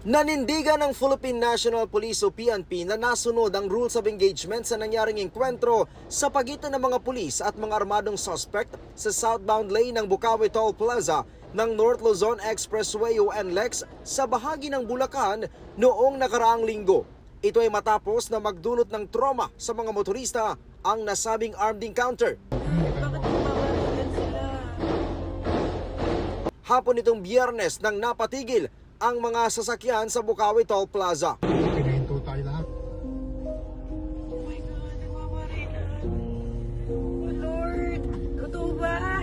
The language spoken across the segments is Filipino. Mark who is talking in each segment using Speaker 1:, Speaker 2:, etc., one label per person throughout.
Speaker 1: Nanindigan ng Philippine National Police o PNP na nasunod ang rules of engagement sa nangyaring engkwentro sa pagitan ng mga pulis at mga armadong suspect sa southbound lane ng Bukawi Toll Plaza ng North Luzon Expressway o NLEX sa bahagi ng Bulacan noong nakaraang linggo. Ito ay matapos na magdulot ng trauma sa mga motorista ang nasabing armed encounter.
Speaker 2: Bakit nagbabalugan sila?
Speaker 1: Hapon itong Biyernes nang napatigil ang mga sasakyan sa Bukawi Toll Plaza.
Speaker 3: Pinahinto tayo lahat.
Speaker 2: Oh my God, nagbabalugan. Oh Lord, totoo ba?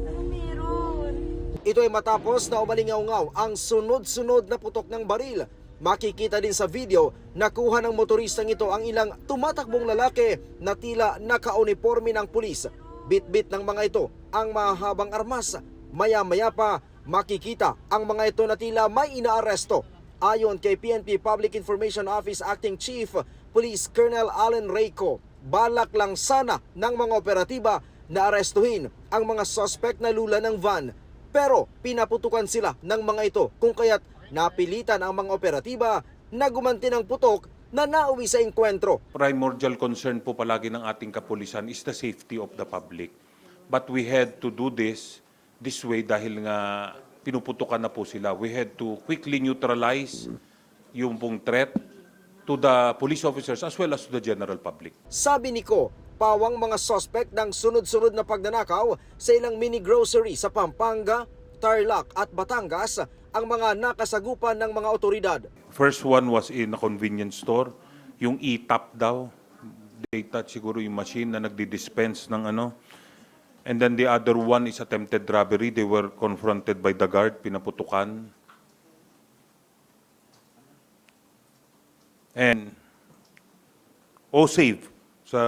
Speaker 2: Ano meron?
Speaker 1: Ito ay matapos na umalingaw-ngaw ang sunod-sunod na putok ng baril. Makikita din sa video na kuha ng motoristang ito ang ilang tumatakbong lalaki na tila naka-uniforme ng pulis. Bit-bit ng mga ito ang mahabang armas. Maya-maya pa makikita ang mga ito na tila may inaaresto. Ayon kay PNP Public Information Office Acting Chief Police Colonel Allen Reyco, balak lang sana ng mga operatiba na arestuhin ang mga suspect na lula ng van. Pero pinaputukan sila ng mga ito kung kaya't napilitan ang mga operatiba na gumanti ng putok na nauwi sa engkwentro.
Speaker 4: Primordial concern po palagi ng ating kapulisan is the safety of the public. But we had to do this way dahil nga pinuputukan na po sila. We had to quickly neutralize yung pong threat to the police officers as well as to the general public.
Speaker 1: Sabi ni Ko, pawang mga suspect ng sunod-sunod na pagnanakaw sa ilang mini grocery sa Pampanga, Tarlac at Batangas ang mga nakasagupan ng mga otoridad.
Speaker 4: First one was in a convenience store, yung e-tap daw. They touch siguro yung machine na nagdi-dispense ng ano. And then the other one is attempted robbery. They were confronted by the guard, pinaputukan. And O-Save sa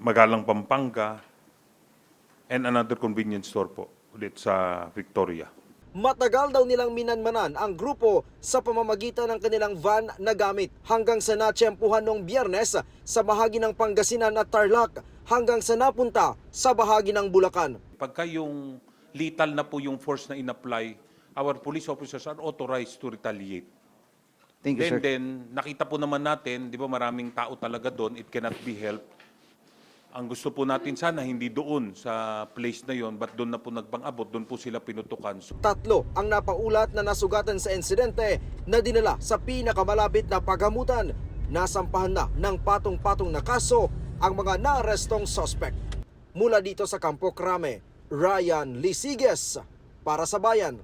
Speaker 4: Magalang, Pampanga. And another convenience store po ulit sa Victoria.
Speaker 1: Matagal daw nilang minanmanan ang grupo sa pamamagitan ng kanilang van na gamit hanggang sa natsyempuhan noong Biyernes sa bahagi ng Pangasinan at Tarlac hanggang sa napunta sa bahagi ng Bulacan.
Speaker 4: Pagka yung lethal na po yung force na in-apply, our police officers are authorized to retaliate.
Speaker 5: Thank you, sir.
Speaker 4: Then nakita po naman natin, di ba maraming tao talaga doon, it cannot be helped. Ang gusto po natin sana hindi doon sa place na yon, but doon na po nagpang-abot, doon po sila pinutukan.
Speaker 1: Tatlo ang napaulat na nasugatan sa insidente na dinala sa pinakamalapit na paggamutan. Nasampahan na ng patong-patong na kaso ang mga naarestong suspect. Mula dito sa Campo Crame, Ryan Lisiges para sa Bayan.